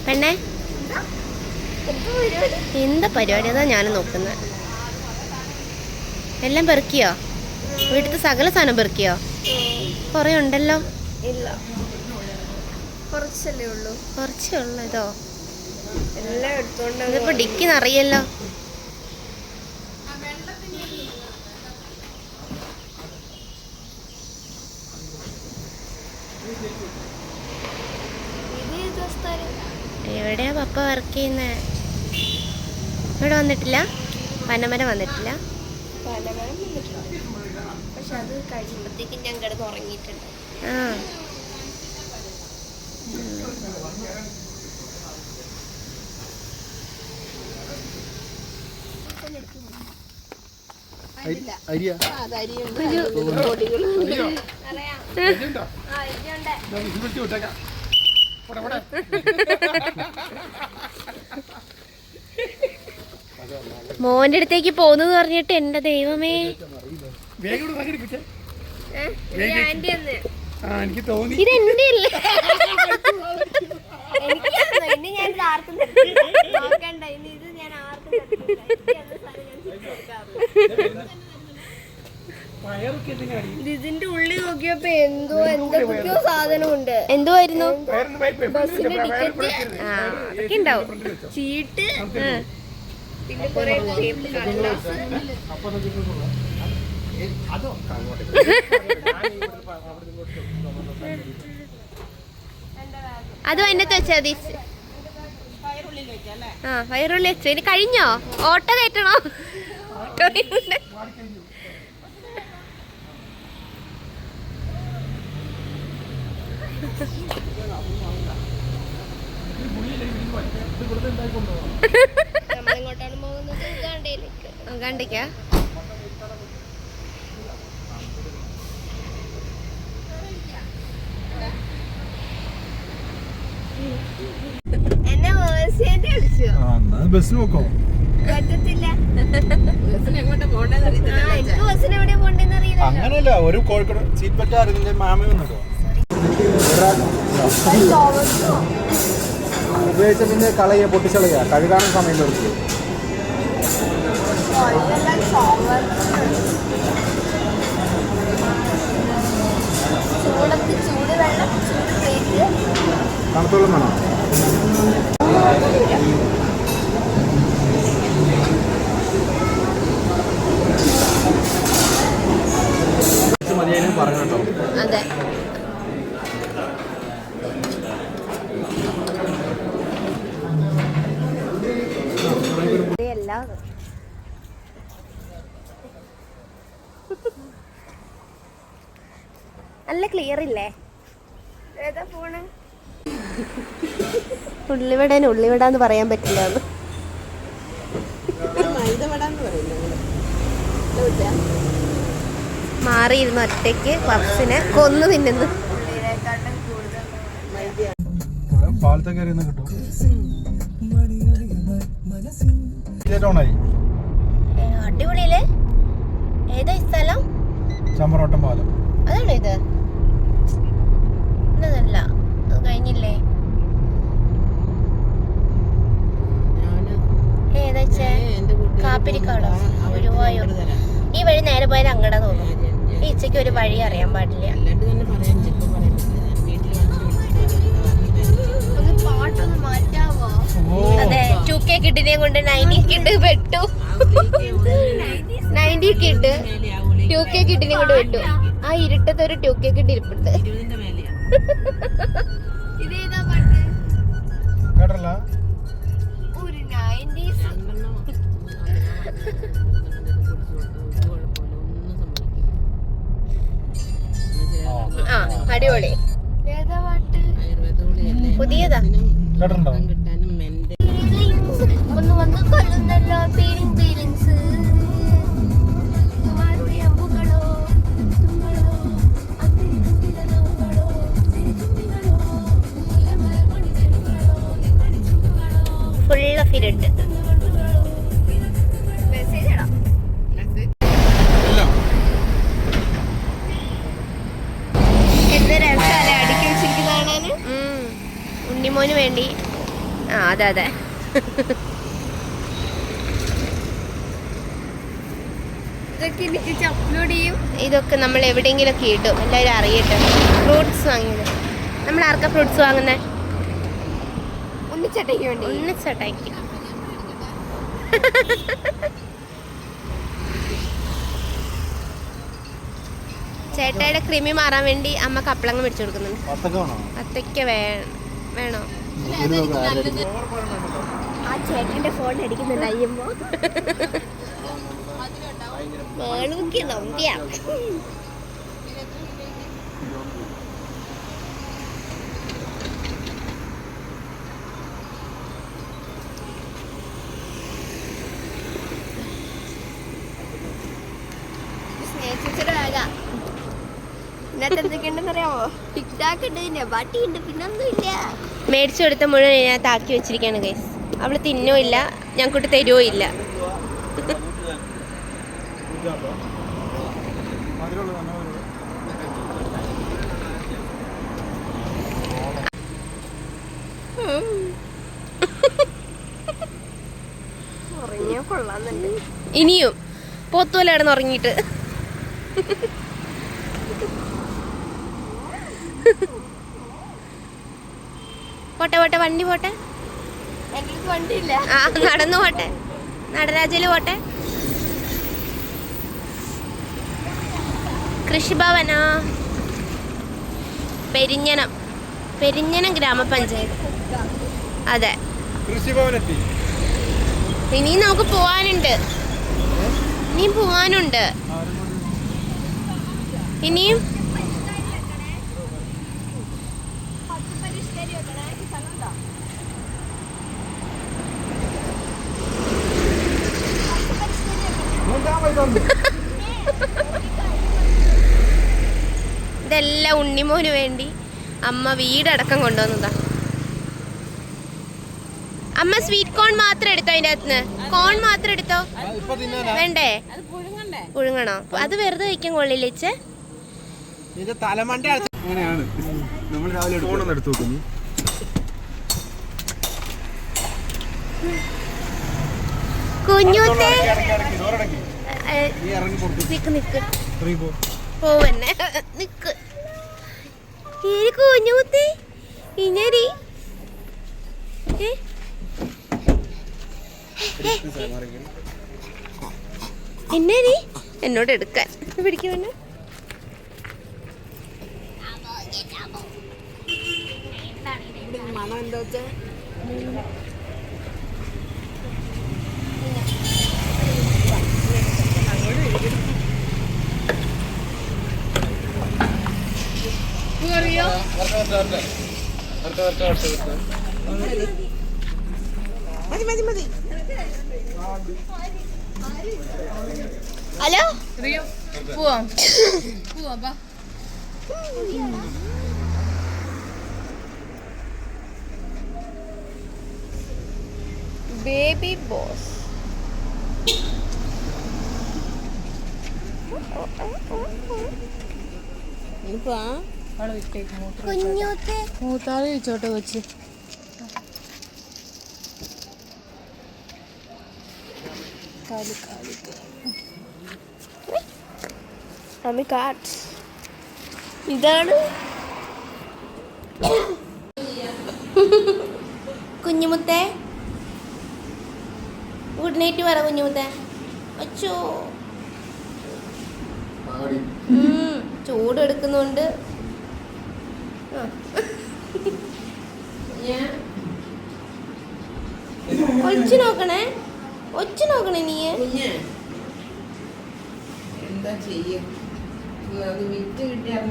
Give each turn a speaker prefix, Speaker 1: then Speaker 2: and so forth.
Speaker 1: പെണ്ണേ എന്താ പരിപാടി? അതാ ഞാനും നോക്കുന്നത്. എല്ലാം പെറുക്കിയോ? വീട്ടിലത്തെ സകല സാധനം പെറുക്കിയോ? കൊറേ ഉണ്ടല്ലോ.
Speaker 2: ഇല്ല, കുറച്ചല്ലേ ഉള്ളൂ.
Speaker 1: കുറച്ചേ ഉള്ളൂ. ഇതോ
Speaker 2: എല്ലാം എടുത്തോണ്ട്
Speaker 1: ഇതിപ്പോ ഡിക്കി നിറയല്ലോ. എവിടെയാ പപ്പ വർക്ക് ചെയ്യുന്നത്? ഇവിടെ വന്നിട്ടില്ല? പനമരം വന്നിട്ടില്ല?
Speaker 2: പലമരം വന്നിട്ടുണ്ട്, പക്ഷെ അത് കഴിയുമ്പോഴത്തേക്കും ഞാൻ കിടന്ന് ഉറങ്ങിയിട്ടുണ്ട്.
Speaker 1: ആ മോന്റെ അടുത്തേക്ക് പോകുന്നത് പറഞ്ഞിട്ട് എന്റെ ദൈവമേ. ഇതെന്റെ അല്ലേ?
Speaker 2: ഇതിന്റെ ഉള്ളിൽ നോക്കിയപ്പോ എന്തൊക്കെയോ സാധനമുണ്ട്.
Speaker 1: എന്തുവായിരുന്നു?
Speaker 2: ബസ്സിന്റെ ടിക്കറ്റ്,
Speaker 1: അതൊക്കെ ഉണ്ടാവും.
Speaker 2: ചീട്ട്, പിന്നെ കുറെ കടലാസ്.
Speaker 1: അതും അതിനകത്ത് വെച്ചാ മതി. ആ, വയറുള്ളി വെച്ചു. ഇനി കഴിഞ്ഞോ? ഓട്ടോ കയറ്റണോ?
Speaker 2: നമ്മളെങ്ങോട്ടാണ് പോകുന്നത്? ഉഗാണ്ടയിലേക്ക്.
Speaker 1: ഉഗാണ്ടയ്ക്കാ?
Speaker 2: എന്നെ
Speaker 3: ബസ്സിന് നോക്കോ?
Speaker 2: പറ്റത്തില്ല. എനിക്ക് ബസ്സിന് എവിടെയാ പോണ്ടെന്ന് അറിയില്ല.
Speaker 3: അങ്ങനെയല്ല, ഒരു കോഴിക്കോട് സീറ്റ് ബെൽറ്റ് അറിയുന്നതിന്റെ മാമ വന്നിട്ടോ ഉപയോഗിച്ച പിന്നെ കളയ പൊട്ടിച്ചളയ കഴുകാനും സമയം കൊടുക്കും. തണുത്തോളം വേണം. മതിയായാലും പറഞ്ഞു കേട്ടോ.
Speaker 1: അതെ. നല്ല ക്ലിയർ ഇല്ലേ?
Speaker 2: ഏതാ ഫോണ്?
Speaker 1: ഉള്ളിവിടാന്ന് പറയാൻ പറ്റില്ല. മാറിയിരുന്നു ഒറ്റയ്ക്ക് പപ്സിനെ കൊന്നു തിന്നുന്നു.
Speaker 3: പാലത്തെ കയറി കിട്ടും.
Speaker 1: അടിപൊളിയില്ലേ? ഏതാ ഈ സ്ഥലം?
Speaker 3: ചമ്പറോട്ടം പാലം.
Speaker 1: അതാണോ ഇത്? ഇന്നതല്ല, അത് കഴിഞ്ഞില്ലേ? ഏതാച്ചേ? കാപ്പിരിക്കാടോ? ഗുരുവായൂർ. ഈ വഴി നേരെ പോയാൽ അങ്ങടെ തോന്നും. ഈ ഉച്ചയ്ക്ക് ഒരു വഴി അറിയാൻ പാടില്ല.
Speaker 2: പാട്ടൊന്ന് മാറ്റാവോ?
Speaker 1: അതെ, 2K കിഡിനെ കൊണ്ട് 90 കിഡ് പെട്ടു. 90 കിഡ് 2K കിഡിനെ കൊണ്ട് പെട്ടു. ആ ഇരുട്ടത്ത് ഒരു 2K കിഡ് ഇരിപ്പുണ്ട്.
Speaker 2: ഇതേതാ പാട്ട്?
Speaker 3: കേട്ടല്ല
Speaker 2: ഒരു 90s.
Speaker 1: ആ, അടിപൊളി.
Speaker 2: ഏതാ പാട്ട്?
Speaker 1: പുതിയതാ.
Speaker 3: കേട്ടിട്ടുണ്ടോ?
Speaker 2: ഒന്ന് വന്ന് കൊല്ലുന്നല്ലോ ഫീലിങ്സ്.
Speaker 1: ഉണ്ണിമോന് വേണ്ടി. ആ അതെ അതെ.
Speaker 2: ഇതൊക്കെ എനിക്ക് അപ്ലോഡ് ചെയ്യും.
Speaker 1: ഇതൊക്കെ നമ്മൾ എവിടെയെങ്കിലുമൊക്കെ ഇടും, എല്ലാവരും അറിയട്ടെ. ഫ്രൂട്ട്സ് വാങ്ങിയത് നമ്മൾ ആർക്കാ ഫ്രൂട്ട്സ് വാങ്ങുന്നത്?
Speaker 2: ഉണ്ണിച്ചട്ടയ്ക്ക് വേണ്ടി.
Speaker 1: ഉണ്ണിച്ചട്ടയ്ക്ക്. ചേട്ടായുടെ ക്രിമി മാറാൻ വേണ്ടി അമ്മ കപ്പളങ്ങ മേടിച്ചു കൊടുക്കുന്നുണ്ട്. അത്തയ്ക്ക വേണോ?
Speaker 2: ആ ചേട്ടന്റെ ഫോൺ അടിക്കുന്നുണ്ട് അയ്യമ്മോ. വേളൂക്കി നമ്പിയാ. സ്നേഹിച്ചിട്ട് വേഗം ഇന്നത്തെ എന്തൊക്കെയുണ്ടെന്ന് അറിയാമോ? ടിക്ടാക്ക് ഉണ്ട്, നബാട്ടി ഉണ്ട്, പിന്നൊന്നും ഇല്ല.
Speaker 1: മേടിച്ചു കൊടുത്ത മുഴുവൻ ഇതിനകത്ത് ആക്കി വെച്ചിരിക്കുകയാണ് ഗൈസ്. അവള് തിന്നോ ഇല്ല, ഞങ്ങൾക്കൂട്ട് തരുവോ ഇല്ല.
Speaker 2: ഉറങ്ങിയാ കൊള്ളാന്നുണ്ട്.
Speaker 1: ഇനിയും പോത്തുപോലെ കിടന്ന് ഉറങ്ങിയിട്ട്. പോട്ടെ പോട്ടെ, വണ്ടി പോട്ടെ.
Speaker 2: എൻ്റെ അടുത്ത് വണ്ടിയില്ല.
Speaker 1: ആ നടന്നു പോട്ടെ, നടരാജയില് പോട്ടെ. കൃഷിഭവനാ പെരിഞ്ഞനം ഗ്രാമപഞ്ചായത്ത്. അതെ, ഇനിയും നമുക്ക് പോവാനുണ്ട്. ഇനിയും ഇതെല്ലാം ഉണ്ണിമോന് വേണ്ടി അമ്മ വീടടക്കം കൊണ്ടുവന്നതാ. അമ്മ സ്വീറ്റ് കോൺ മാത്രം എടുത്തോ, അതിൻ്റെ അകത്തുനിന്ന് കോൺ മാത്രം എടുത്തോ. വേണ്ടേ? പുഴുങ്ങണോ? അത് വെറുതെ കഴിക്കാൻ കൊള്ളില്ല ഇച്ചേ. കുഞ്ഞൂത്തേ നിക്ക് പോവന്നെ നിക്ക്. കുഞ്ഞൂത്തേ ഇഞ്ഞരി എന്നരി എന്നോട് എടുക്കാൻ പിടിക്കുമെന്ന്.
Speaker 2: മണം എന്താ വെച്ചാ മതി. Hello baby boss.
Speaker 1: മൂത്താളെ ചോദിച്ചോട്ടെ വെച്ച്.
Speaker 2: ഇതാണ്
Speaker 1: കുഞ്ഞുമുത്തേ, ഗുഡ് നൈറ്റ് പറ കുഞ്ഞുമുത്തേ. അച്ചോ ചൂടെടുക്കുന്നുണ്ട്. ഒച്ചു നോക്കണേ നീ.
Speaker 4: എന്താ ചെയ്യും? വിറ്റ് കിട്ടിയാൽ